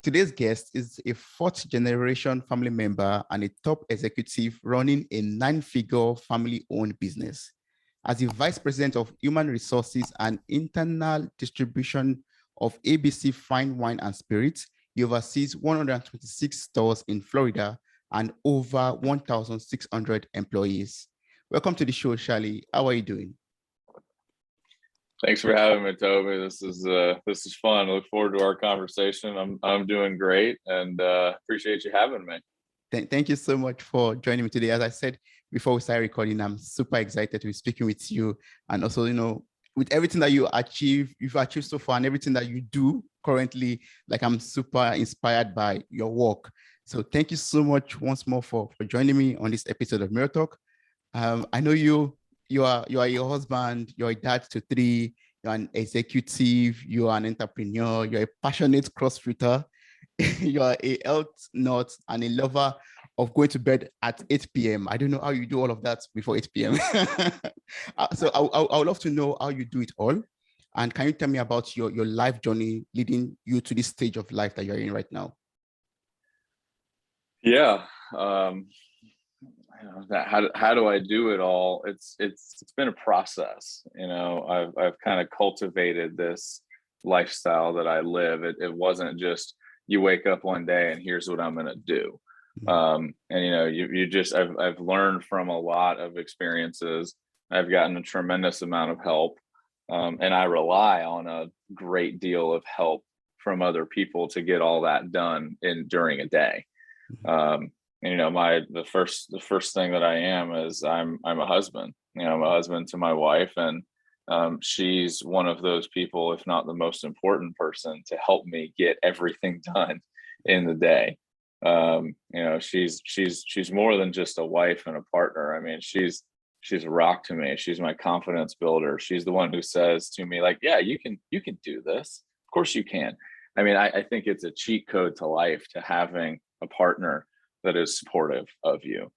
today's guest is a fourth generation family member and a top executive running a 9-figure family-owned business. As the Vice President of Human Resources and Internal Distribution of ABC Fine Wine and Spirits, he oversees 126 stores in Florida and over 1,600 employees. Welcome to the show, Charlie. How are you doing? Thanks for having me, Toby. This is fun. I look forward to our conversation. I'm doing great and appreciate you having me. Thank you so much for joining me today. As I said before we started recording, I'm super excited to be speaking with you, and also, with everything that you've achieved so far, and everything that you do currently. Like, I'm super inspired by your work. So thank you so much once more for joining me on this episode of Mirror I know you are your husband, you're a dad to 3, you're an executive, you're an entrepreneur, you're a passionate CrossFitter, you are a health nut and a lover of going to bed at 8 p.m. I don't know how you do all of that before 8 p.m. So I would love to know how you do it all. And can you tell me about your life journey leading you to this stage of life that you're in right now? Yeah. How do I do it all? It's been a process. I've kind of cultivated this lifestyle that I live. It wasn't just you wake up one day and here's what I'm going to do. And I've learned from a lot of experiences. I've gotten a tremendous amount of help, and I rely on a great deal of help from other people to get all that done during a day. The first thing that I am is I'm a husband. I'm a husband to my wife, and she's one of those people, if not the most important person, to help me get everything done in the day. She's more than just a wife and a partner. I mean, she's a rock to me. She's my confidence builder. She's the one who says to me, like, yeah, you can do this. Of course you can. I mean, I think it's a cheat code to life to having a partner that is supportive of you.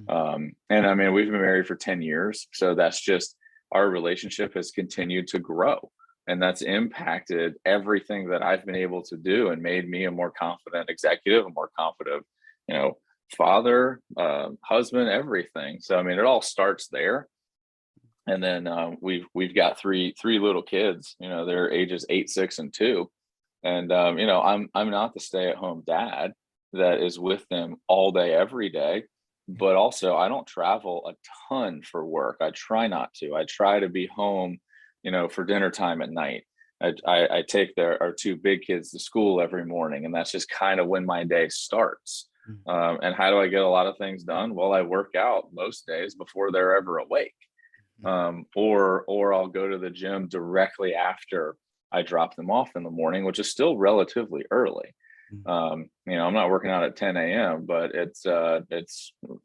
And I mean, we've been married for 10 years. So that's just, our relationship has continued to grow. And that's impacted everything that I've been able to do and made me a more confident executive, a more confident, father, husband, everything. So, I mean, it all starts there. And then we've got three little kids, they're ages 8, 6, and 2. And, I'm not the stay-at-home dad that is with them all day, every day. But also, I don't travel a ton for work. I try not to. I try to be home, for dinner time at night. I take our 2 big kids to school every morning, and that's just kind of when my day starts. And how do I get a lot of things done? Well, I work out most days before they're ever awake. Or I'll go to the gym directly after I drop them off in the morning, which is still relatively early. I'm not working out at 10 a.m., but it's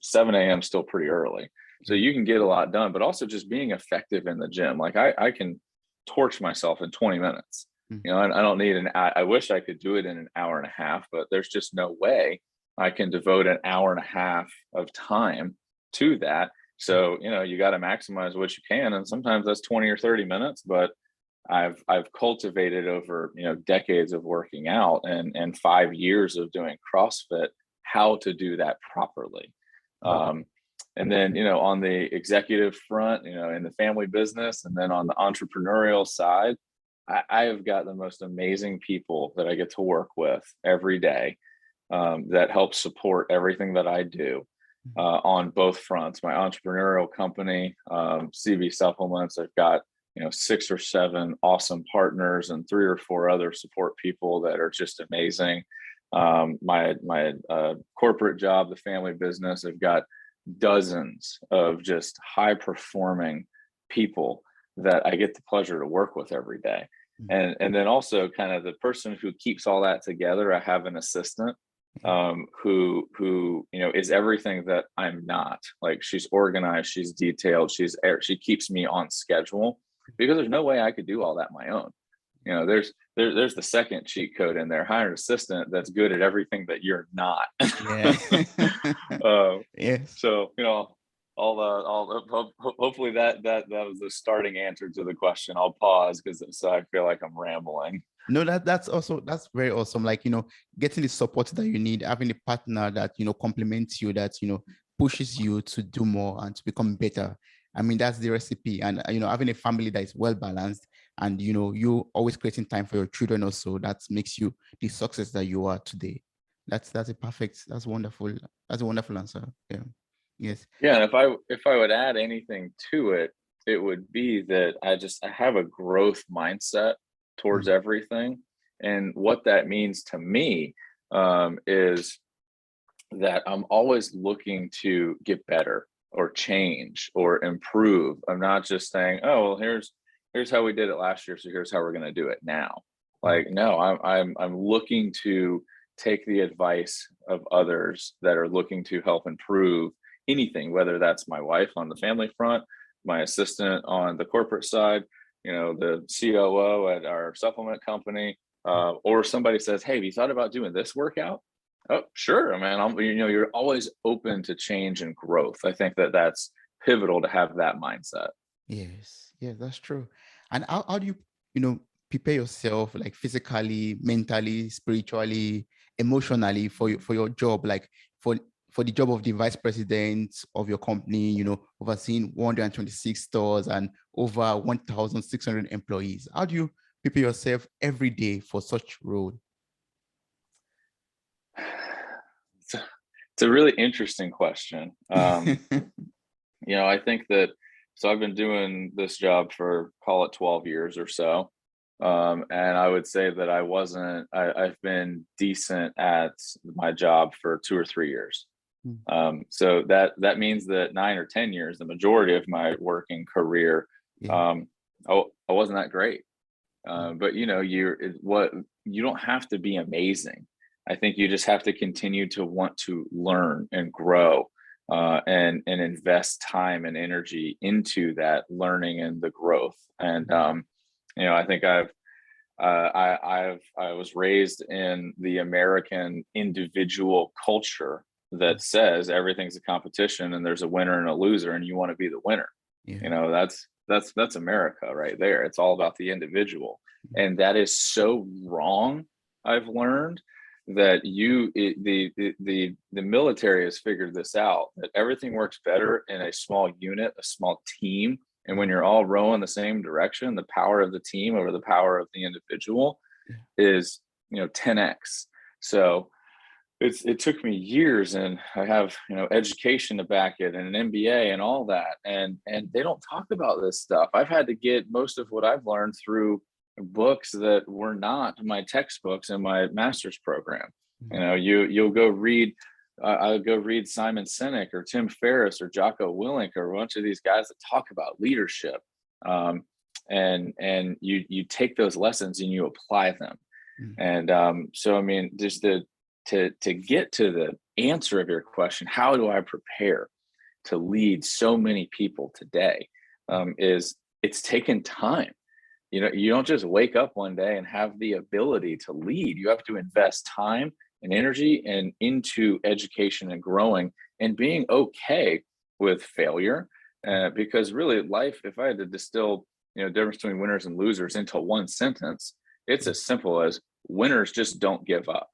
7 a.m. still pretty early. So you can get a lot done, but also just being effective in the gym. Like I can torch myself in 20 minutes. I don't need I wish I could do it in an hour and a half, but there's just no way I can devote an hour and a half of time to that. So, you got to maximize what you can. And sometimes that's 20 or 30 minutes, but I've cultivated over, decades of working out and 5 years of doing CrossFit, how to do that properly. And then, on the executive front, in the family business, and then on the entrepreneurial side, I have got the most amazing people that I get to work with every day that help support everything that I do on both fronts. My entrepreneurial company, CB Supplements, I've got 6 or 7 awesome partners and 3 or 4 other support people that are just amazing. My corporate job, the family business, I've got dozens of just high performing people that I get the pleasure to work with every day. And then also kind of the person who keeps all that together, I have an assistant who is everything that I'm not. Like, she's organized, she's detailed, she keeps me on schedule, because there's no way I could do all that my own. There's the second cheat code in there: hire an assistant that's good at everything that you're not. Yeah. So hopefully that was the starting answer to the question. I'll pause because I feel like I'm rambling. No, that's very awesome. Like, getting the support that you need, having a partner that, complements you, that, pushes you to do more and to become better. I mean, that's the recipe. And, having a family that is well balanced and, you always creating time for your children also, that makes you the success that you are today. That's wonderful. That's a wonderful answer. Yeah. Yes. Yeah, and if I would add anything to it, it would be that I have a growth mindset towards Mm, everything, and what that means to me is that I'm always looking to get better or change or improve. I'm not just saying, "Oh, well, here's how we did it last year, so here's how we're going to do it now." mm, Like, no, I'm looking to take the advice of others that are looking to help improve anything, whether that's my wife on the family front, my assistant on the corporate side, the COO at our supplement company, mm. or somebody says, "Hey, have you thought about doing this workout?" Oh, sure, man. You're always open to change and growth. I think that that's pivotal to have that mindset. Yes, yes, that's true. And how do you, you know, prepare yourself like physically, mentally, spiritually, emotionally for your job, like for for the job of the vice president of your company, overseeing 126 stores and over 1,600 employees. How do you prepare yourself every day for such role? It's a really interesting question. I think that so I've been doing this job for call it 12 years or so. And I would say that I've been decent at my job for 2 or 3 years. Mm, So that means that 9 or 10 years, the majority of my working career, yeah. um, I wasn't that great. Mm, But you don't have to be amazing. I think you just have to continue to want to learn and grow, and invest time and energy into that learning and the growth. And mm, I think I was raised in the American individual culture mm, that says everything's a competition and there's a winner and a loser, and you want to be the winner. yeah. That's America right there. It's all about the individual, Mm, and that is so wrong. I've learned that the military has figured this out, that everything works better in a small unit, a small team, and when you're all rowing the same direction, the power of the team over the power of the individual yeah. is 10x. So it took me years, and I have education to back it and an MBA and all that, and they don't talk about this stuff. I've had to get most of what I've learned through books that were not my textbooks in my master's program. Mm, You'll go read, I'll go read Simon Sinek or Tim Ferriss or Jocko Willink or a bunch of these guys that talk about leadership, and you take those lessons and you apply them. mm, And so I mean, just to get to the answer of your question, how do I prepare to lead so many people today? mm, Is it's taken time. You don't just wake up one day and have the ability to lead. You have to invest time and energy and into education and growing and being okay with failure. Because really, life, if I had to distill, difference between winners and losers into one sentence, it's mm, as simple as winners just don't give up.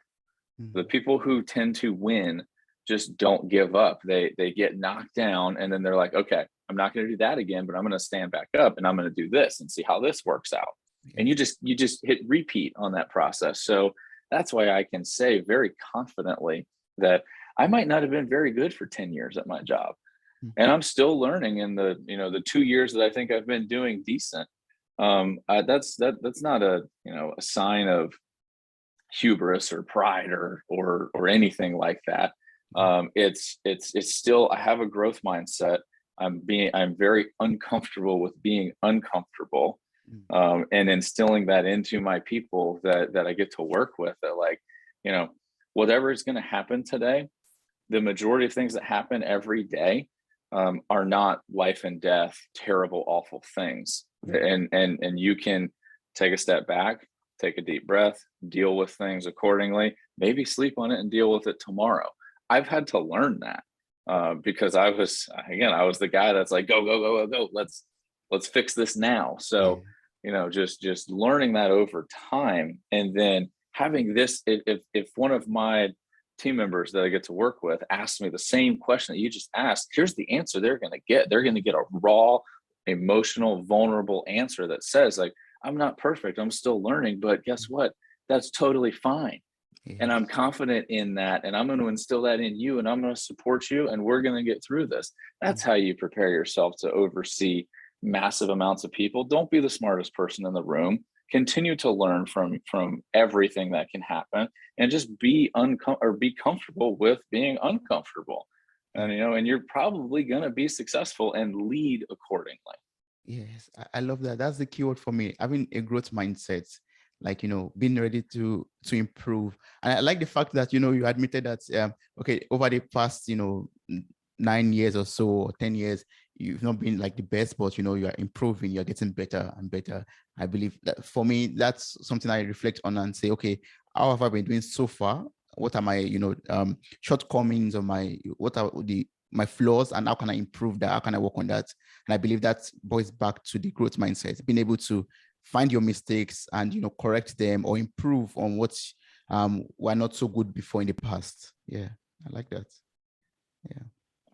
The mm, people who tend to win just don't give up. They get knocked down, and then they're like, okay, I'm not going to do that again, but I'm going to stand back up and I'm going to do this and see how this works out. And yeah. you just hit repeat on that process. So that's why I can say very confidently that I might not have been very good for 10 years at my job. Mm, And I'm still learning in the 2 years that I think I've been doing decent. That's not a sign of hubris or pride or anything like that. mm, It's still, I have a growth mindset. I'm very uncomfortable with being uncomfortable, mm, and instilling that into my people that I get to work with. That, like, you know whatever is going to happen today, the majority of things that happen every day are not life and death, terrible, awful things. yeah. And you can take a step back, take a deep breath, deal with things accordingly, maybe sleep on it and deal with it tomorrow. I've had to learn that, because I was the guy that's like, go, go, go, go, go. Let's fix this now. Yeah. So just learning that over time. And then having this, if one of my team members that I get to work with asks me the same question that you just asked, here's the answer they're going to get. They're going to get a raw, emotional, vulnerable answer that says, like, I'm not perfect, I'm still learning, but guess what? That's totally fine. And I'm Yes. confident in that. And I'm going to instill that in you, and I'm going to support you, and we're going to get through this. That's how you prepare yourself to oversee massive amounts of people. Don't be the smartest person in the room. Continue to learn from everything that can happen, and just be be comfortable with being uncomfortable. And and you're probably going to be successful and lead accordingly. Yes, I love that. That's the keyword for me. Having a growth mindset, like being ready to improve. And I like the fact that you admitted that okay, over the past 9 years or so, or 10 years, you've not been like the best, but you are improving, you're getting better and better. I believe that for me, that's something I reflect on and say, okay, how have I been doing so far? What are my shortcomings, or what are my flaws, and how can I improve that? How can I work on that? And I believe that boils back to the growth mindset, being able to find your mistakes and correct them or improve on what were not so good before in the past. Yeah, I like that. Yeah,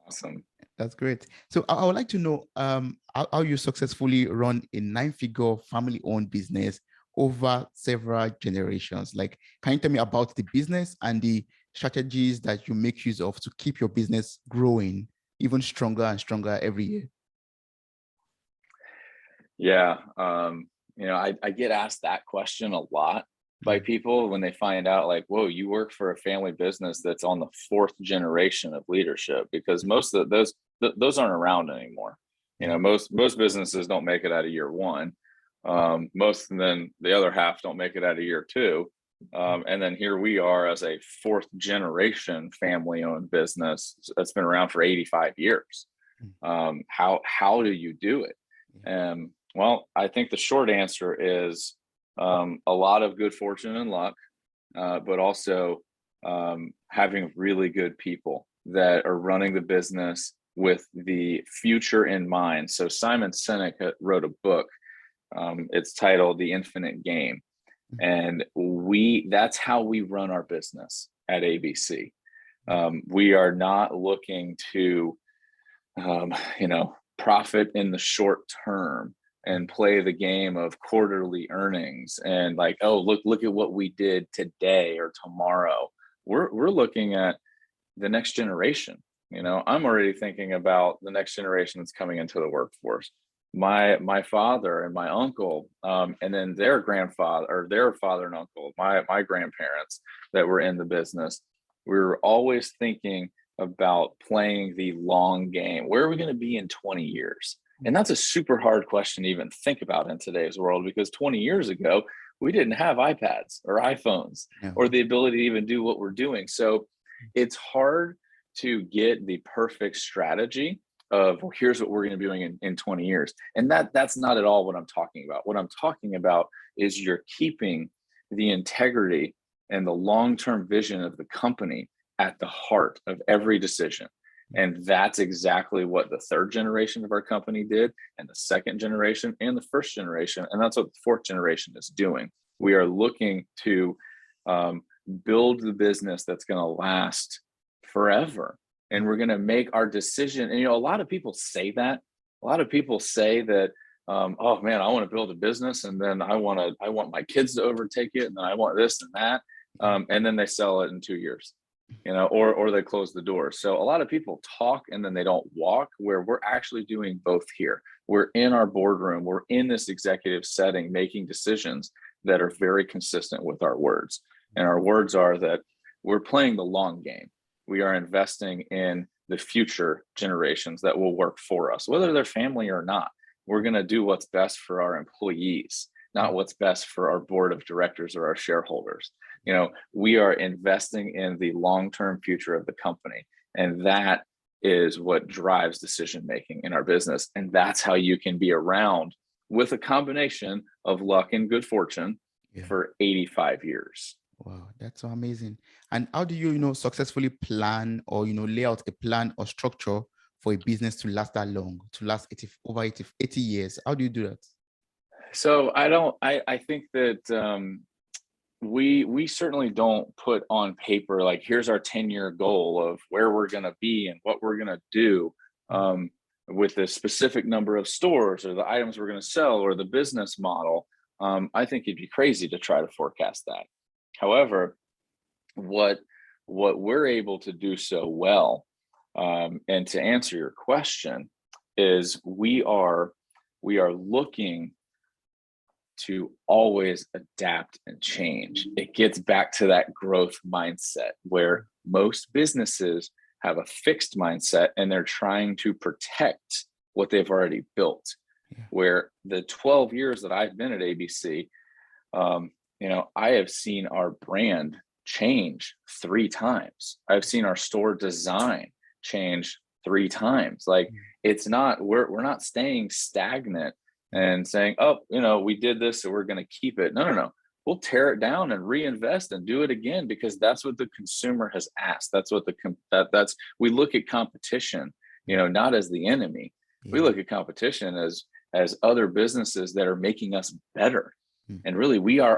Awesome. that's great. So I would like to know how you successfully run a 9-figure family-owned business over several generations. Like, can you tell me about the business and the strategies that you make use of to keep your business growing even stronger and stronger every year? Yeah. I get asked that question a lot by people when they find out, like, whoa, you work for a family business that's on the 4th generation of leadership, because most of those aren't around anymore. Most businesses don't make it out of year 1. Most, and then the other half don't make it out of year 2. And then here we are as a 4th generation family owned business that's been around for 85 years. How do you do it? Well, I think the short answer is a lot of good fortune and luck, but also having really good people that are running the business with the future in mind. So Simon Sinek wrote a book. It's titled The Infinite Game. And that's how we run our business at ABC. We are not looking to, profit in the short term and play the game of quarterly earnings and like, oh, look at what we did today or tomorrow. We're looking at the next generation. I'm already thinking about the next generation that's coming into the workforce. My father and my uncle, and then their grandfather or their father and uncle, my grandparents that were in the business. We were always thinking about playing the long game. Where are we going to be in 20 years? And that's a super hard question to even think about in today's world, because 20 years ago, we didn't have iPads or iPhones or the ability to even do what we're doing. So it's hard to get the perfect strategy of, well, here's what we're going to be doing in 20 years. And that's not at all what I'm talking about. What I'm talking about is you're keeping the integrity and the long-term vision of the company at the heart of every decision. And that's exactly what the 3rd generation of our company did, and the 2nd generation and the 1st generation. And that's what the 4th generation is doing. We are looking to build the business that's going to last forever. And we're going to make our decision. And, a lot of people say that. A lot of people say that, oh man, I want to build a business, and then I want my kids to overtake it, and then I want this and that. And then they sell it in 2 years. Or they close the door. So a lot of people talk and then they don't walk, where we're actually doing both here. We're in our boardroom, we're in this executive setting, making decisions that are very consistent with our words. And our words are that we're playing the long game. We are investing in the future generations that will work for us, whether they're family or not. We're going to do what's best for our employees, not what's best for our board of directors or our shareholders. We are investing in the long-term future of the company. And that is what drives decision-making in our business. And that's how you can be around with a combination of luck and good fortune for 85 years. Wow, that's so amazing. And how do you, successfully plan or, lay out a plan or structure for a business to last that long, to last over 80 years? How do you do that? So I think that we certainly don't put on paper like here's our 10-year goal of where we're going to be and what we're going to do Mm, um, with the specific number of stores or the items we're going to sell or the business model. I think it'd be crazy to try to forecast that. However, what what we're able to do so well, and to answer your question, is we are looking to always adapt and change. It gets back to that growth mindset where most businesses have a fixed mindset and they're trying to protect what they've already built. yeah. Where the 12 years that I've been at ABC, I have seen our brand change 3 times. I've seen our store design change 3 times. Like Mm, it's not we're not staying stagnant mm, and saying, oh, we did this, so we're going to keep it. No, no, no. We'll tear it down and reinvest and do it again because that's what the consumer has asked. That's what that's we look at competition, mm, not as the enemy. We yeah. look at competition as other businesses that are making us better. Mm, And really we are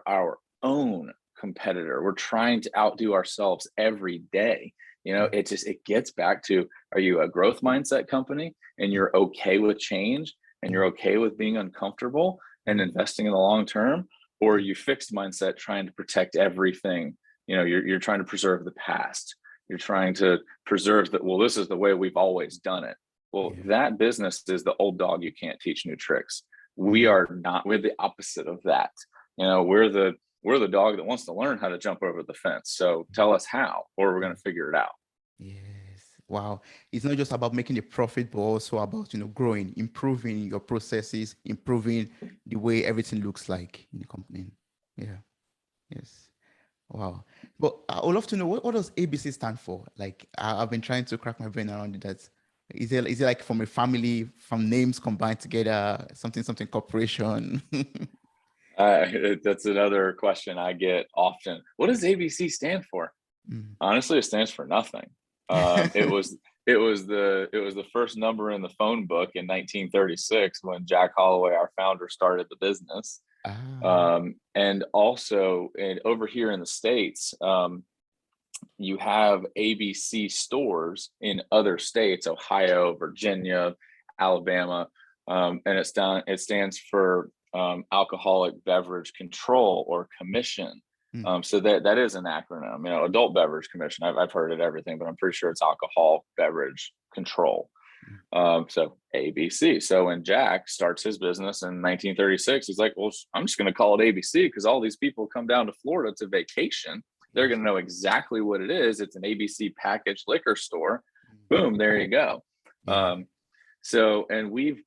our own competitor. We're trying to outdo ourselves every day. mm, It gets back to, are you a growth mindset company and mm, you're okay with change and you're mm, okay with being uncomfortable and mm, investing in the long term? Or are mm, you fixed mindset trying to protect everything? You're trying to preserve the past. You're trying to preserve that. Well, this is the way we've always done it. Well, yeah. that business is the old dog. You can't teach new tricks. We Mm, are not. We're the opposite of that. We're the dog that wants to learn how to jump over the fence. So tell us how, or we're going mm. to figure it out. Yes. Wow. It's not just about making a profit, but also about, growing, improving your processes, improving the way everything looks like in the company. Yeah. Yes. Wow. But I would love to know what does ABC stand for? Like I've been trying to crack my brain around it. That is it like from a family, from names combined together, something corporation? That's another question I get often. What does ABC stand for? Mm. Honestly, it stands for nothing. It was the first number in the phone book in 1936 when Jack Holloway, our founder, started the business. Ah. And also, over here in the States, you have ABC stores in other states, Ohio, Virginia, Alabama, and it stands for Alcoholic Beverage Control or Commission. Mm. So that is an acronym. Adult Beverage Commission. I've heard it everything, but I'm pretty sure it's Alcohol Beverage Control. Mm. So ABC. So when Jack starts his business in 1936, he's like, well, I'm just going to call it ABC because all these people come down to Florida to vacation. They're Yes. going to know exactly what it is. It's an ABC packaged liquor store. Mm. Boom, there you go. Yeah. And we've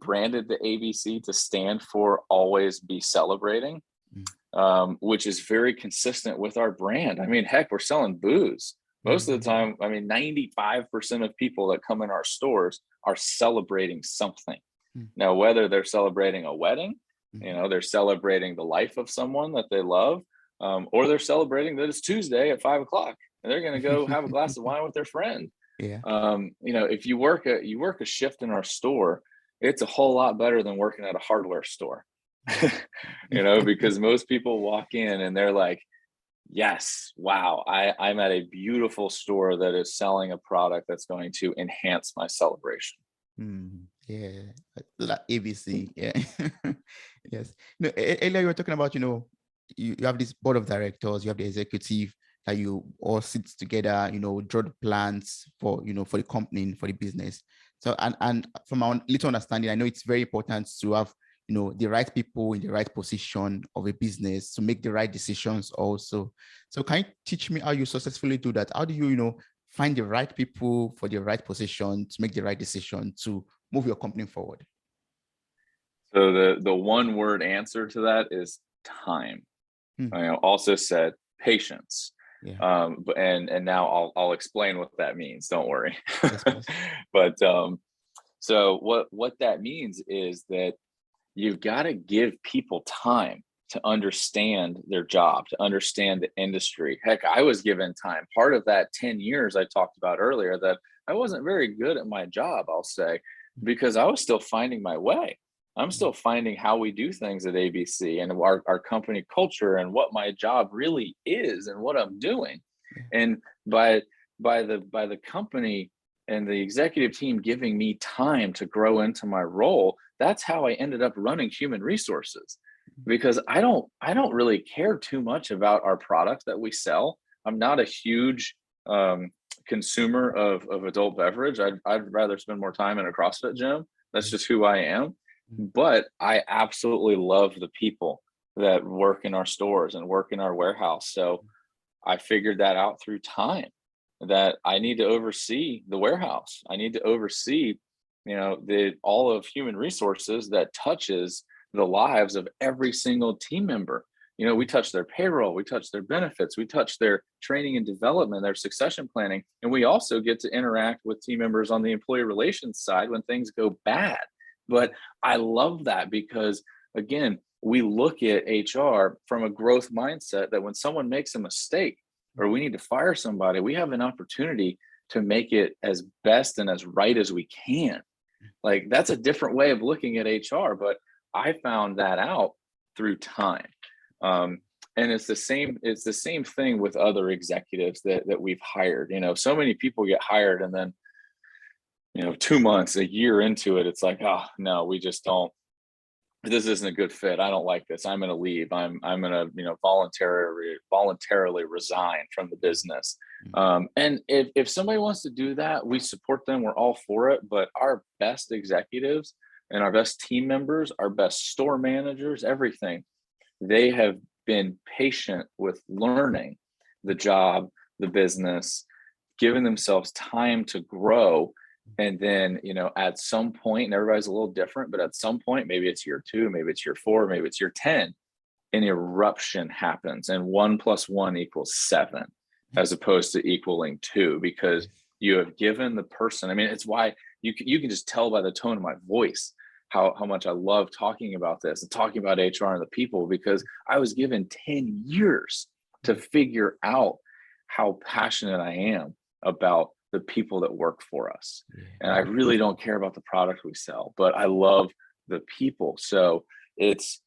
branded the ABC to stand for always be celebrating, Mm. which is very consistent with our brand. I mean, heck, we're selling booze. Most of the Mm. time, 95% of people that come in our stores are celebrating something. Mm. Now, whether they're celebrating a wedding, Mm. they're celebrating the life of someone that they love, or they're celebrating that it's Tuesday at 5 o'clock and they're going to go have a glass of wine with their friend. Yeah. If you work a shift in our store, it's a whole lot better than working at a hardware store. Mm. Because most people walk in and they're like, yes, wow, I'm at a beautiful store that is selling a product that's going to enhance my celebration. Mm, yeah, like ABC. Yeah. Yes. Earlier you were talking about, you have this board of directors, you have the executive that you all sit together, draw the plans for the company, for the business. So, and from our little understanding, I know it's very important to have, the right people in the right position of a business to make the right decisions also. So can you teach me how you successfully do that? How do you, find the right people for the right position to make the right decision to move your company forward? So the one word answer to that is time. Hmm. Also said patience. Yeah. And now I'll explain what that means. Don't worry. Yes, please. But so what that means is that you've got to give people time to understand their job, to understand the industry. Heck, I was given time. Part of that 10 years I talked about earlier that I wasn't very good at my job, I'll say, because I was still finding my way. I'm still finding how we do things at ABC and our company culture and what my job really is and what I'm doing. Yeah. And by the company and the executive team giving me time to grow into my role, that's how I ended up running human resources. Because I don't really care too much about our products that we sell. I'm not a huge consumer of adult beverage. I'd rather spend more time in a CrossFit gym. That's just who I am. But I absolutely love the people that work in our stores and work in our warehouse. So I figured that out through time, that I need to oversee the warehouse. I need to oversee, the all of human resources that touches the lives of every single team member. We touch their payroll, we touch their benefits, we touch their training and development, their succession planning, and we also get to interact with team members on the employee relations side when things go bad. But I love that because, again, we look at HR from a growth mindset that when someone makes a mistake or we need to fire somebody, we have an opportunity to make it as best and as right as we can. Like, that's a different way of looking at HR, but I found that out through time. And it's the same thing with other executives that we've hired. So many people get hired and then 2 months, a year into it, it's like, oh no, we just don't, this isn't a good fit. I don't like this. I'm going to leave. I'm going to, voluntarily resign from the business. And if somebody wants to do that, we support them. We're all for it. But our best executives and our best team members, our best store managers, everything, they have been patient with learning the job, the business, giving themselves time to grow. And then, at some point, and everybody's a little different, but at some point, maybe it's year 2, maybe it's year 4, maybe it's year 10, an eruption happens and 1 + 1 = 7, as opposed to equaling 2, because you have given the person, I mean, it's why you can just tell by the tone of my voice how much I love talking about this and talking about HR and the people, because I was given 10 years to figure out how passionate I am about the people that work for us. And I really don't care about the product we sell, but I love the people. So it's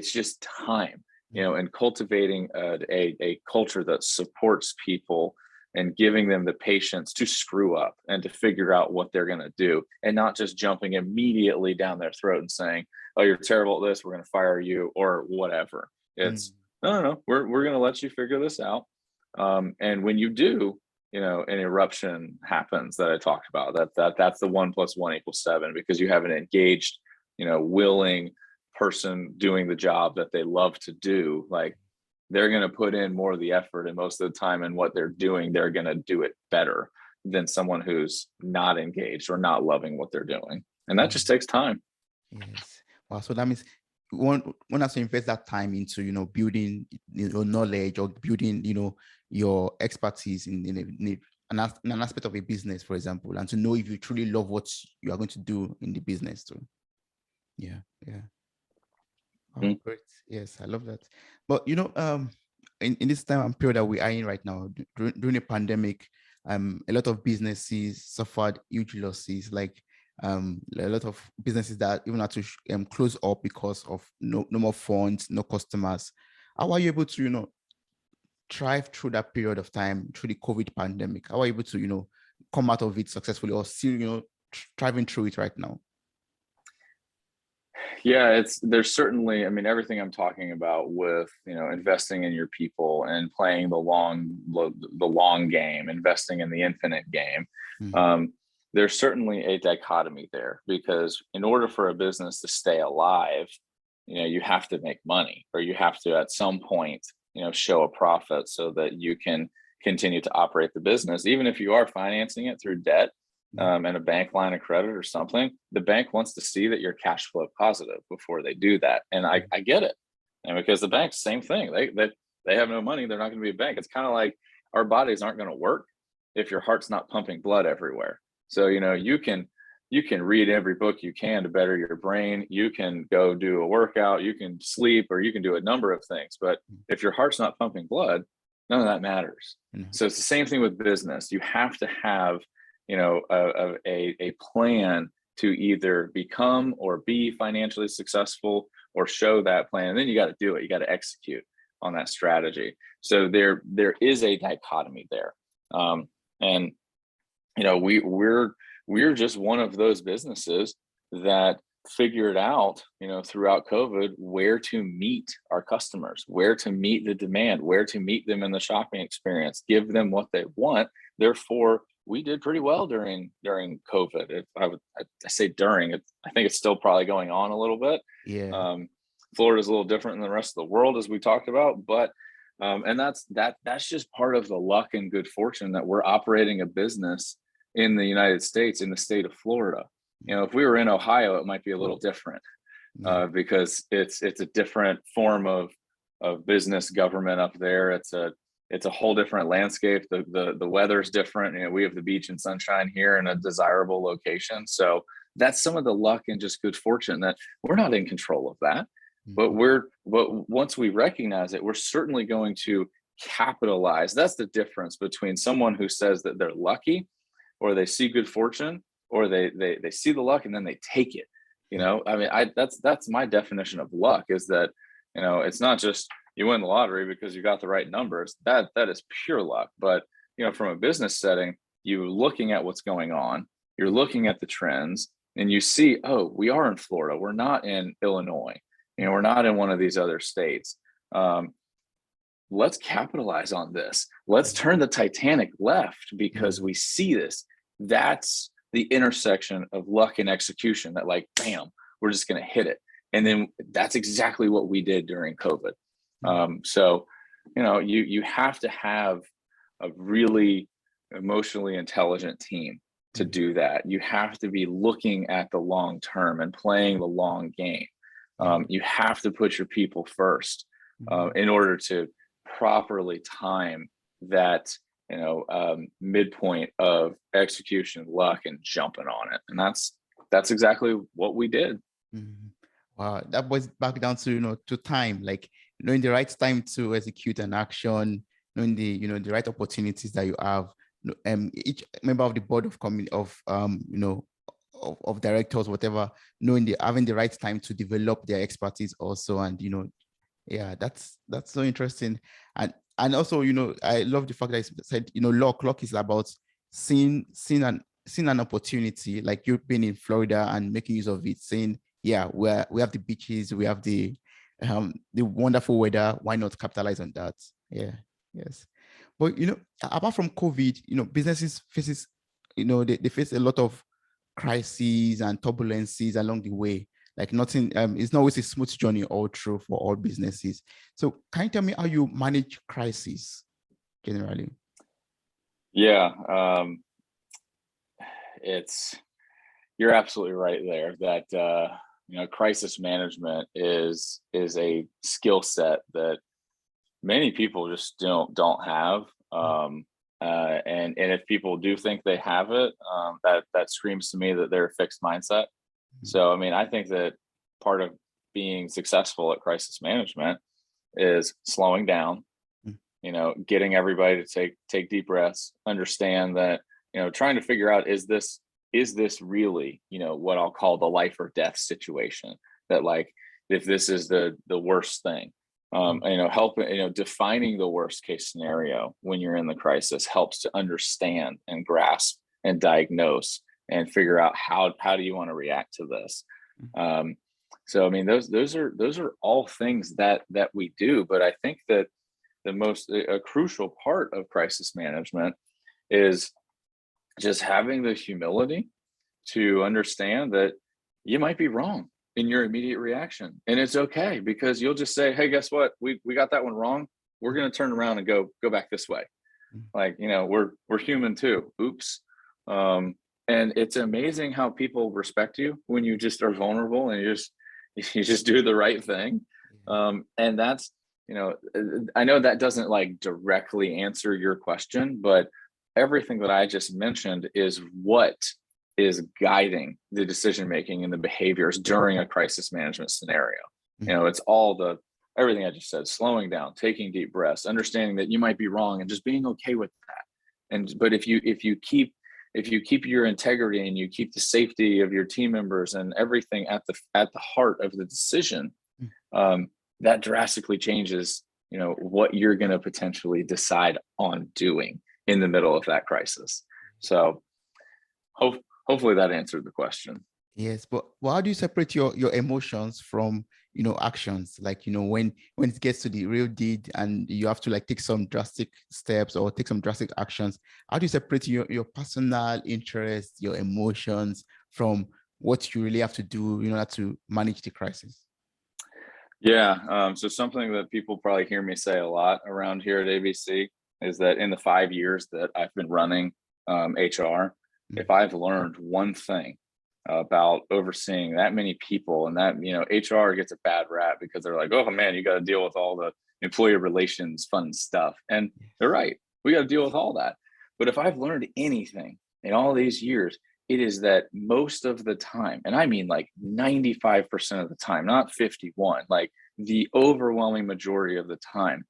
just time, and cultivating a culture that supports people and giving them the patience to screw up and to figure out what they're going to do, and not just jumping immediately down their throat and saying, oh, you're terrible at this, we're going to fire you or whatever. It's no, we're going to let you figure this out. And when you do, an eruption happens that I talked about. That's the 1 + 1 = 7, because you have an engaged, willing person doing the job that they love to do. Like, they're going to put in more of the effort, and most of the time in what they're doing, they're going to do it better than someone who's not engaged or not loving what they're doing. And that just takes time. Yes. Wow. So that means one has to invest that time into, building your knowledge or building, your expertise in an aspect of a business, for example, and to know if you truly love what you are going to do in the business too. Yeah. Oh, great. Yes, I love that. But in this time and period that we are in right now, during the pandemic, a lot of businesses suffered huge losses. Like a lot of businesses that even had to close up because of no more funds, no customers. How are you able to thrive through that period of time, through the COVID pandemic? How are you able to come out of it successfully, or still thriving through it right now? Yeah, there's certainly, I mean, everything I'm talking about with, investing in your people and playing the long game, investing in the infinite game. There's certainly a dichotomy there, because in order for a business to stay alive, you have to make money, or you have to at some point, show a profit so that you can continue to operate the business. Even if you are financing it through debt, and a bank line of credit or something, the bank wants to see that you're cash flow positive before they do that. And I get it. And because the bank's same thing, they have no money, they're not going to be a bank. It's kind of like our bodies aren't going to work if your heart's not pumping blood everywhere. So, you can read every book you can to better your brain. You can go do a workout, you can sleep, or you can do a number of things. But if your heart's not pumping blood, none of that matters. So it's the same thing with business. You have to have a plan to either become or be financially successful or show that plan. And then you got to do it. You got to execute on that strategy. So there is a dichotomy there. And you know, we're just one of those businesses that figured out, you know, throughout COVID, where to meet our customers, where to meet the demand, where to meet them in the shopping experience, give them what they want. Therefore, we did pretty well during COVID. I say during, I think it's still probably going on a little bit. Yeah. Florida is a little different than the rest of the world, as we talked about, but and that's just part of the luck and good fortune that we're operating a business in the United States, in the state of Florida. You know, if we were in Ohio, it might be a little different because it's a different form of business government up there. It's a whole different landscape. The weather's different. You know, we have the beach and sunshine here in a desirable location. So that's some of the luck and just good fortune that we're not in control of that. But once we recognize it, we're certainly going to capitalize. That's the difference between someone who says that they're lucky or they see good fortune or they see the luck and then they take it. You know, I mean, that's my definition of luck, is that, you know, it's not just you win the lottery because you got the right numbers. That is pure luck. But, you know, from a business setting, you're looking at what's going on, you're looking at the trends, and you see, oh, we are in Florida. We're not in Illinois. You know, we're not in one of these other states. Let's capitalize on this. Let's turn the Titanic left because we see this. That's the intersection of luck and execution that, like, bam, we're just going to hit it. And then that's exactly what we did during COVID. So, you know, you have to have a really emotionally intelligent team to do that. You have to be looking at the long term and playing the long game. You have to put your people first in order to properly time that, you know, midpoint of execution, luck, and jumping on it. And that's exactly what we did. Wow, that was back down to, you know, to time, like knowing the right time to execute an action, knowing the, you know, the right opportunities that you have. Each member of the board of you know, of directors, whatever, knowing having the right time to develop their expertise also. And, you know, yeah, that's so interesting. And also, you know, I love the fact that I said, you know, luck is about seeing an opportunity, like you've been in Florida and making use of it, saying, yeah, we have the beaches, we have the wonderful weather, why not capitalize on that? Yeah. Yes. But, you know, apart from COVID, you know, businesses faces, you know, they face a lot of crises and turbulences along the way. Like nothing, it's not always a smooth journey all through for all businesses. So can you tell me how you manage crises generally? Yeah, you're absolutely right there that, you know, crisis management is a skill set that many people just don't have. And if people do think they have it, that screams to me that they're a fixed mindset. So, I mean, I think that part of being successful at crisis management is slowing down, you know, getting everybody to take deep breaths, understand that, you know, trying to figure out, is this really, you know, what I'll call the life or death situation, that, like, if this is the worst thing, you know, defining the worst case scenario when you're in the crisis helps to understand and grasp and diagnose and figure out how do you want to react to this. So, I mean, those are all things that we do. But I think that a crucial part of crisis management is just having the humility to understand that you might be wrong in your immediate reaction. And it's okay, because you'll just say, hey, guess what? We got that one wrong. We're going to turn around and go back this way. Like, you know, we're human too. Oops. And it's amazing how people respect you when you just are vulnerable and you just do the right thing. And that's, you know, I know that doesn't like directly answer your question, but everything that I just mentioned is what is guiding the decision-making and the behaviors during a crisis management scenario. You know, it's everything I just said: slowing down, taking deep breaths, understanding that you might be wrong and just being okay with that. But if you keep if you keep your integrity and you keep the safety of your team members and everything at the heart of the decision, that drastically changes, what you're going to potentially decide on doing in the middle of that crisis. So hopefully that answered the question. Yes, but how do you separate your emotions from actions? Like, when it gets to the real deed and you have to like take some drastic steps or take some drastic actions, how do you separate your personal interest, your emotions from what you really have to do in order to manage the crisis? Yeah. So something that people probably hear me say a lot around here at ABC is that in the 5 years that I've been running HR, if I've learned one thing about overseeing that many people, and that, HR gets a bad rap because they're like, oh man, you got to deal with all the employee relations fun stuff. And they're right. We got to deal with all that. But if I've learned anything in all these years, it is that most of the time, and I mean like 95% of the time, not 51, like the overwhelming majority of the time,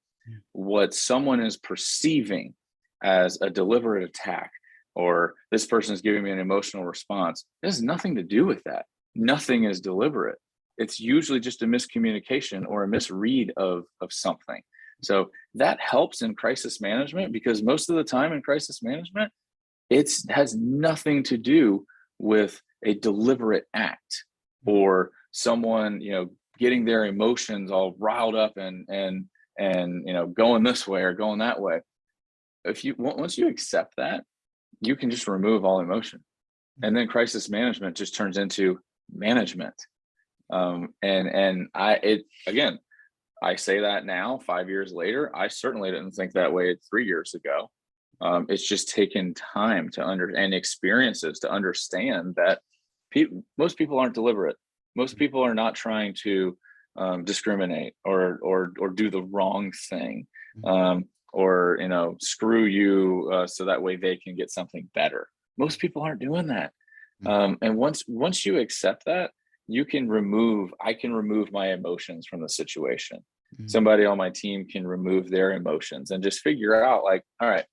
what someone is perceiving as a deliberate attack, or this person is giving me an emotional response, it has nothing to do with that. Nothing is deliberate. It's usually just a miscommunication or a misread of something. So that helps in crisis management, because most of the time in crisis management, it has nothing to do with a deliberate act or someone, getting their emotions all riled up and going this way or going that way. Once you accept that, you can just remove all emotion, and then crisis management just turns into management. I say that now, 5 years later, I certainly didn't think that way 3 years ago. It's just taken time and experiences to understand that most people aren't deliberate. Most people are not trying to discriminate or do the wrong thing, or screw you so that way they can get something better. Most people aren't doing that. And once you accept that, I can remove my emotions from the situation. Somebody on my team can remove their emotions and just figure out, like, all right,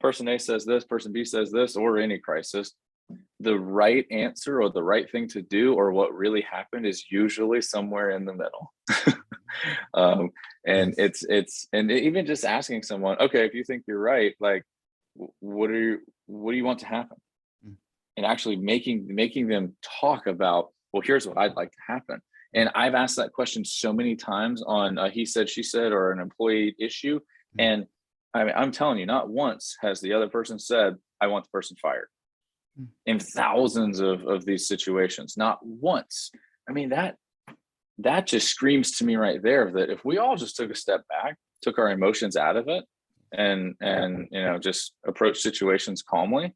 person A says this, person B says this, or any crisis, the right answer or the right thing to do or what really happened is usually somewhere in the middle. And and even just asking someone, okay, if you think you're right, like, what do you want to happen? And actually making them talk about, well, here's what I'd like to happen. And I've asked that question so many times on he said, she said, or an employee issue. And I'm telling you, not once has the other person said, I want the person fired. In thousands of these situations, not once. I mean, that just screams to me right there that if we all just took a step back, took our emotions out of it, and just approach situations calmly,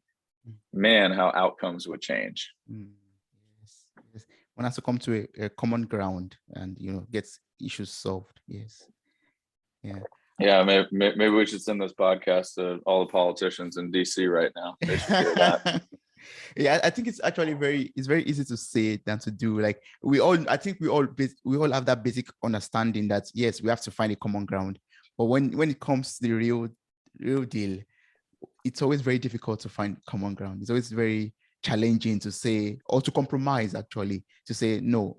man, how outcomes would change. Yes. One has to come to a common ground and get issues solved. Yes. Yeah, maybe we should send this podcast to all the politicians in DC right now. They should hear that. Yeah, I think it's actually very easy to say than to do. Like we all have that basic understanding that yes, we have to find a common ground. But when it comes to the real deal, it's always very difficult to find common ground. It's always very challenging to say, or to compromise, actually, to say, no,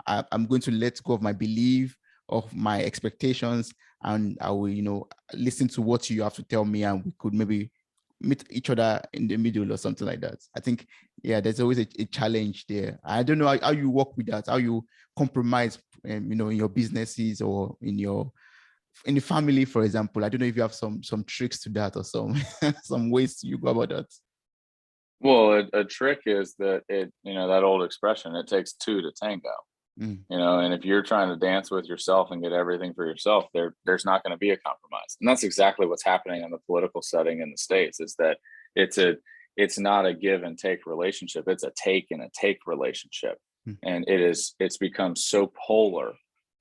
I'm going to let go of my belief, of my expectations, and I will, listen to what you have to tell me, and we could maybe meet each other in the middle or something like that. I think, yeah, there's always a challenge there. I don't know how you work with that, how you compromise, in your businesses or in the family, for example. I don't know if you have some tricks to that or some ways you go about that. Well, a trick is that that old expression, it takes two to tango. And if you're trying to dance with yourself and get everything for yourself, there's not going to be a compromise. And that's exactly what's happening in the political setting in the States, is that it's not a give and take relationship. It's a take and a take relationship. And it's become so polar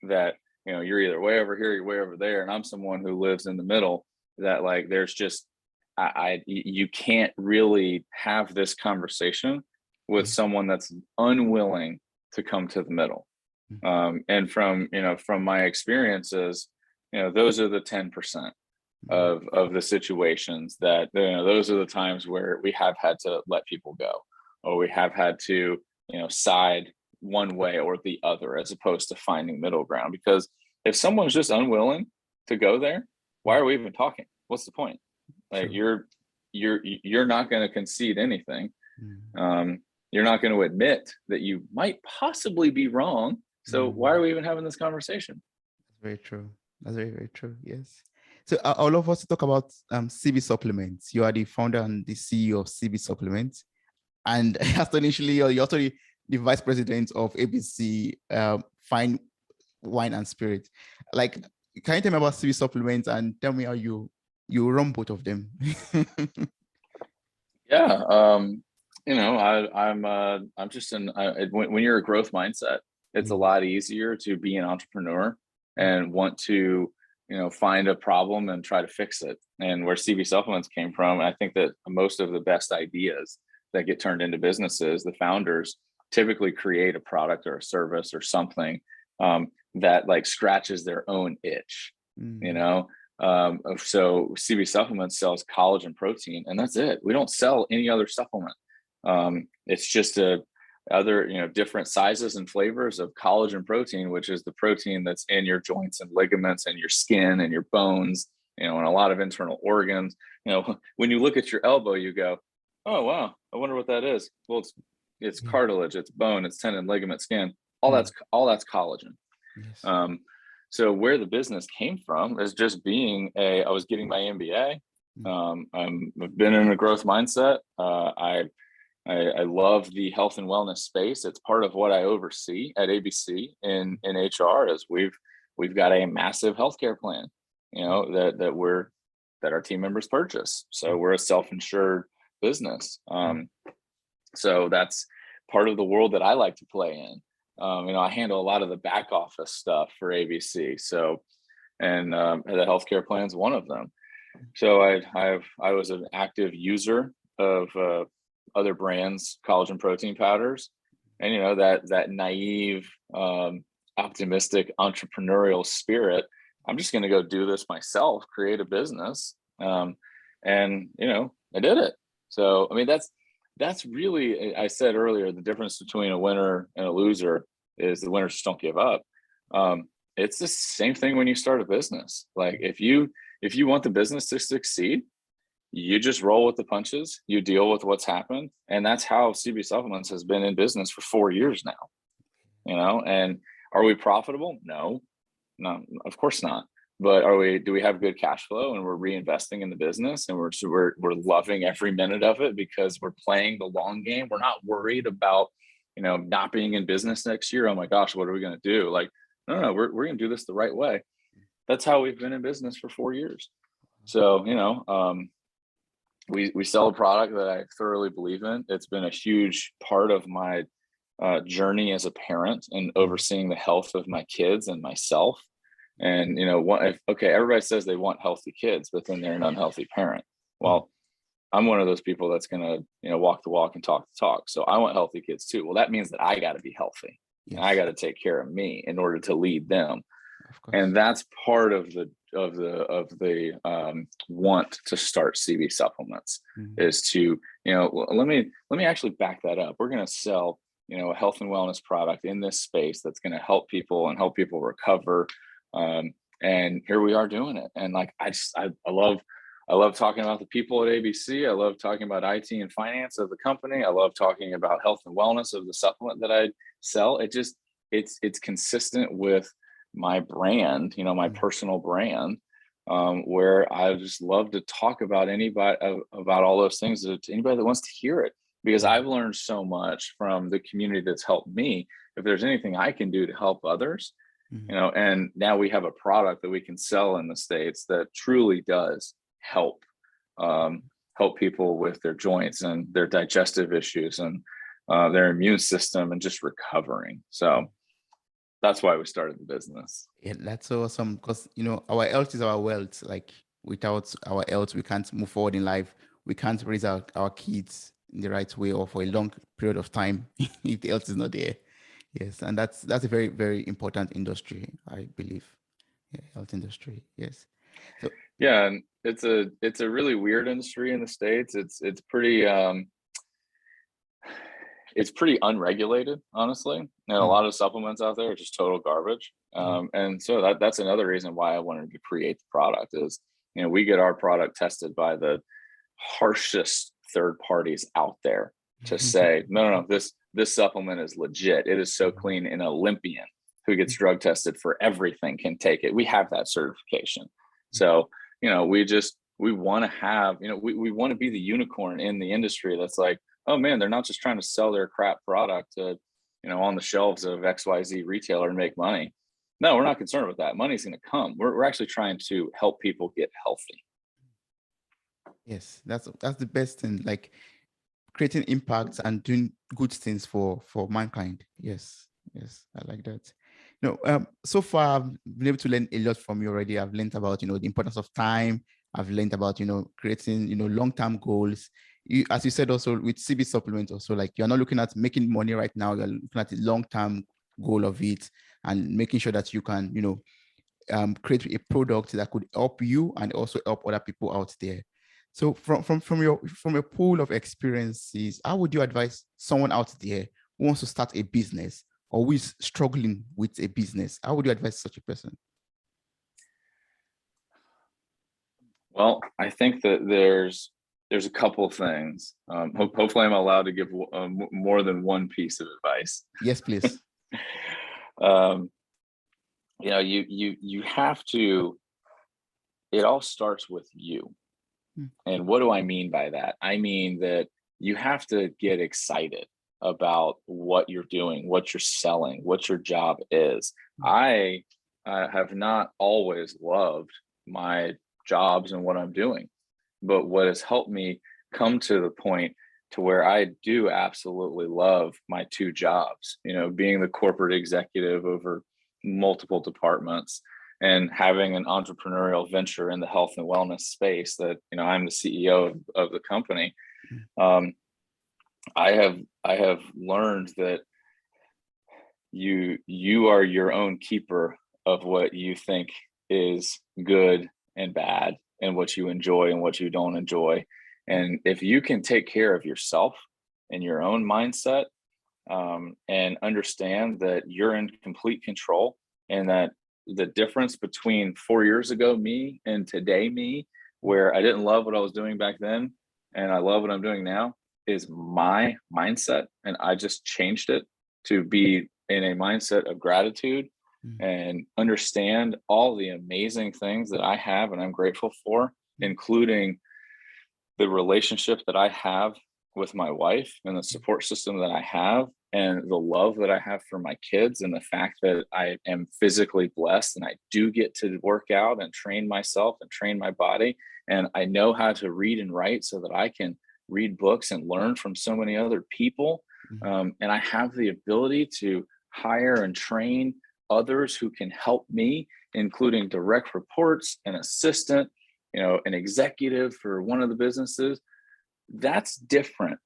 that, you're either way over here, you're way over there. And I'm someone who lives in the middle, that like, there's just, you can't really have this conversation with someone that's unwilling to come to the middle. And from my experiences, those are the 10%. of the situations that, those are the times where we have had to let people go, or we have had to, side one way or the other, as opposed to finding middle ground. Because if someone's just unwilling to go there, why are we even talking? What's the point? Like, True. you're not going to concede anything. You're not going to admit that you might possibly be wrong. So why are we even having this conversation? That's very true. That's very, very true. Yes. So I would love us to talk about CB Supplements. You are the founder and the CEO of CB Supplements. And astonishingly, you're also the vice president of ABC Fine Wine and Spirit. Like, can you tell me about CB Supplements and tell me how you run both of them? Yeah. I'm just when you're a growth mindset, it's a lot easier to be an entrepreneur and want to, find a problem and try to fix it. And where CB Supplements came from, I think that most of the best ideas that get turned into businesses, the founders typically create a product or a service or something that like scratches their own itch, so CB Supplements sells collagen protein, and that's it. We don't sell any other supplement. It's just other, different sizes and flavors of collagen protein, which is the protein that's in your joints and ligaments and your skin and your bones, and a lot of internal organs. When you look at your elbow, you go, oh, wow, I wonder what that is. Well, it's cartilage, it's bone, it's tendon, ligament, skin. All that's collagen. Yes. So where the business came from is just I was getting my MBA. I've been in a growth mindset. I love the health and wellness space. It's part of what I oversee at ABC in HR. Is we've got a massive healthcare plan, that our team members purchase. So we're a self-insured business. So that's part of the world that I like to play in. I handle a lot of the back office stuff for ABC. So, and the healthcare plan is one of them. So I was an active user of other brands, collagen protein powders, and that naive, optimistic entrepreneurial spirit. I'm just going to go do this myself, create a business, and I did it. So I mean that's really, I said earlier, the difference between a winner and a loser is the winners just don't give up. It's the same thing when you start a business. Like if you want the business to succeed, you just roll with the punches, you deal with what's happened. And that's how CB Supplements has been in business for 4 years now, and are we profitable? No, of course not. But do we have good cash flow, and we're reinvesting in the business, and we're loving every minute of it because we're playing the long game. We're not worried about, not being in business next year. Oh my gosh, what are we going to do? Like, no, we're going to do this the right way. That's how we've been in business for 4 years. So, we sell a product that I thoroughly believe in. It's been a huge part of my journey as a parent and overseeing the health of my kids and myself. And, everybody says they want healthy kids, but then they're an unhealthy parent. Well, I'm one of those people that's going to, walk the walk and talk the talk. So I want healthy kids too. Well, that means that I got to be healthy. Yes. And I got to take care of me in order to lead them. And that's part of the want to start CB Supplements is to, let me actually back that up. We're going to sell, a health and wellness product in this space that's going to help people and help people recover. And here we are doing it. And like, I love talking about the people at ABC. I love talking about IT and finance of the company. I love talking about health and wellness of the supplement that I sell. It's consistent with my brand, my personal brand, where I just love to talk about about all those things to anybody that wants to hear it, because I've learned so much from the community that's helped me. If there's anything I can do to help others, and now we have a product that we can sell in the States that truly does help people with their joints and their digestive issues and their immune system and just recovering. So that's why we started the business. Yeah, that's awesome, because our health is our wealth. Like without our health, we can't move forward in life. We can't raise our kids in the right way or for a long period of time if the health is not there. Yes, and that's a very, very important industry, I believe. Yeah, health industry. Yes. So Yeah, and it's a really weird industry in the States. It's pretty unregulated, honestly. And a Mm, lot of supplements out there are just total garbage. mm, And so that's another reason why I wanted to create the product is, we get our product tested by the harshest third parties out there to say, no, no, no, this supplement is legit. It is so clean. An Olympian who gets drug tested for everything can take it. We have that certification. So, we want to have, we want to be the unicorn in the industry that's like, oh man, they're not just trying to sell their crap product to, on the shelves of XYZ retailer and make money. No, we're not concerned with that. Money's going to come. We're actually trying to help people get healthy. yes, that's the best thing. Like creating impacts and doing good things for mankind. Yes, yes, I like that. So far I've been able to learn a lot from you already. I've learned about the importance of time. I've learned about creating long-term goals. As you said also with CB supplement, also like you're not looking at making money right now. You're looking at the long-term goal of it and making sure that you can create a product that could help you and also help other people out there. So from your pool of experiences, how would you advise someone out there who wants to start a business or who is struggling with a business? How would you advise such a person? Well, I think that there's a couple of things. Hopefully, I'm allowed to give more than one piece of advice. Yes, please. um, you have to. It all starts with you. Mm, And what do I mean by that? I mean that you have to get excited about what you're doing, what you're selling, what your job is. mm, I have not always loved my jobs and what I'm doing, but what has helped me come to the point to where I do absolutely love my two jobs, being the corporate executive over multiple departments and having an entrepreneurial venture in the health and wellness space that I'm the CEO of the company. mm, um, I have learned that you are your own keeper of what you think is good and bad and what you enjoy and what you don't enjoy. And if you can take care of yourself and your own mindset, and understand that you're in complete control, and that the difference between 4 years ago me and today me, where I didn't love what I was doing back then and I love what I'm doing now, is my mindset. And I just changed it to be in a mindset of gratitude mm, and understand all the amazing things that I have and I'm grateful for, mm, including the relationship that I have with my wife and the mm, support system that I have and the love that I have for my kids, and the fact that I am physically blessed and I do get to work out and train myself and train my body. And I know how to read and write so that I can read books and learn from so many other people. mm, And I have the ability to hire and train others who can help me, including direct reports, an assistant, an executive for one of the businesses. That's different.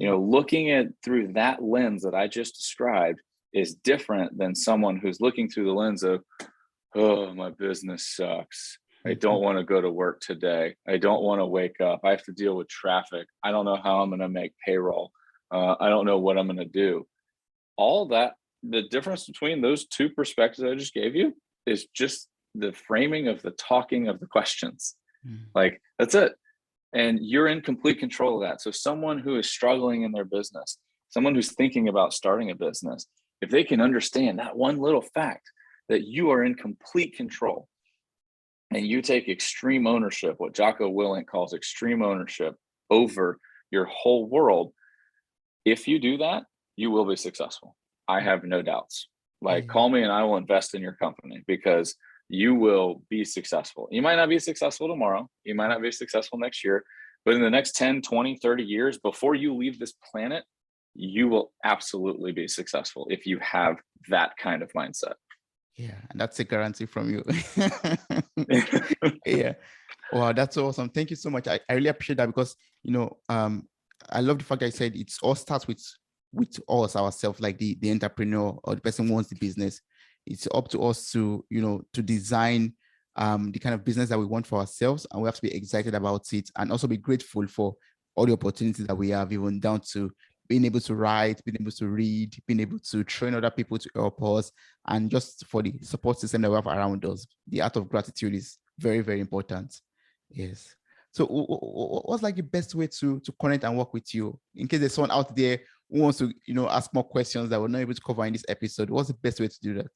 mm. Looking at through that lens that I just described is different than someone who's looking through the lens of, oh, my business sucks. I don't want to go to work today. I don't want to wake up. I have to deal with traffic. I don't know how I'm going to make payroll. I don't know what I'm going to do. All that, the difference between those two perspectives I just gave you is just the framing of the talking of the questions. Mm, Like, that's it. And you're in complete control of that. So someone who is struggling in their business, someone who's thinking about starting a business, if they can understand that one little fact, that you are in complete control and you take extreme ownership, what Jocko Willink calls extreme ownership over your whole world, if you do that, you will be successful. I have no doubts. Like, yeah. call me and I will invest in your company, because you will be successful. You might not be successful tomorrow. You might not be successful next year, but in the next 10, 20, 30 years, before you leave this planet, you will absolutely be successful if you have that kind of mindset. Yeah, and that's a guarantee from you. Yeah. Wow, that's awesome. Thank you so much. I really appreciate that because I love the fact that I said it all starts with us ourselves, like the entrepreneur or the person who wants the business. It's up to us to to design the kind of business that we want for ourselves, and we have to be excited about it, and also be grateful for all the opportunities that we have, even down to being able to write, being able to read, being able to train other people to help us, and just for the support system that we have around us. The art of gratitude is very, very important. Yes. So what's like the best way to connect and work with you? In case there's someone out there who wants to, ask more questions that we're not able to cover in this episode, what's the best way to do that?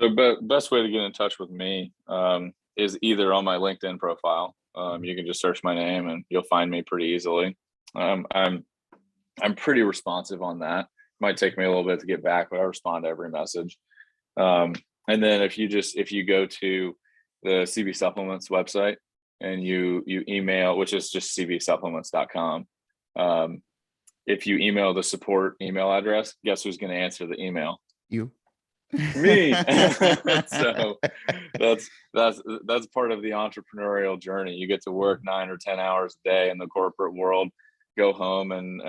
The best way to get in touch with me is either on my LinkedIn profile. You can just search my name and you'll find me pretty easily. I'm pretty responsive on that. Might take me a little bit to get back, but I respond to every message. And then if you go to the CB Supplements website and you email, which is just cbsupplements.com. If you email the support email address, guess who's going to answer the email? You. Me. So that's part of the entrepreneurial journey. You get to work 9 or 10 hours a day in the corporate world, go home and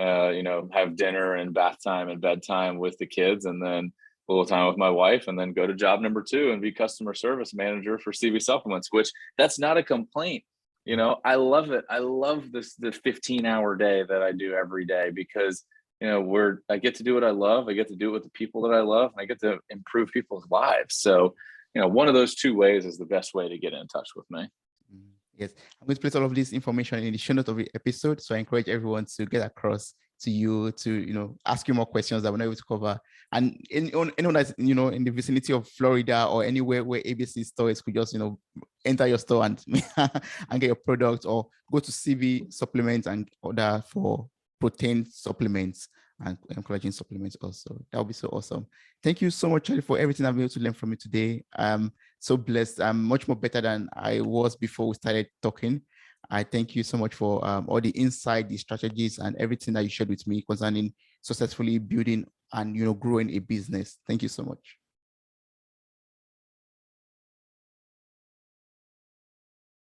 have dinner and bath time and bedtime with the kids, and then a little time with my wife, and then go to job number 2 and be customer service manager for CB Supplements, which that's not a complaint. I love it. I love the 15-hour day that I do every day, because I get to do what I love. I get to do it with the people that I love, and I get to improve people's lives. So, one of those 2 ways is the best way to get in touch with me. Yes, I'm going to place all of this information in the show notes of the episode. So I encourage everyone to get across to you to, ask you more questions that we're not able to cover. And anyone that's, in the vicinity of Florida or anywhere where ABC stores could just, enter your store and, and get your product, or go to CB Supplements and order for protein supplements and collagen supplements also. That would be so awesome. Thank you so much, Charlie, for everything I've been able to learn from you today. I'm so blessed. I'm much more better than I was before we started talking. I thank you so much for all the insight, the strategies, and everything that you shared with me concerning successfully building and growing a business. Thank you so much.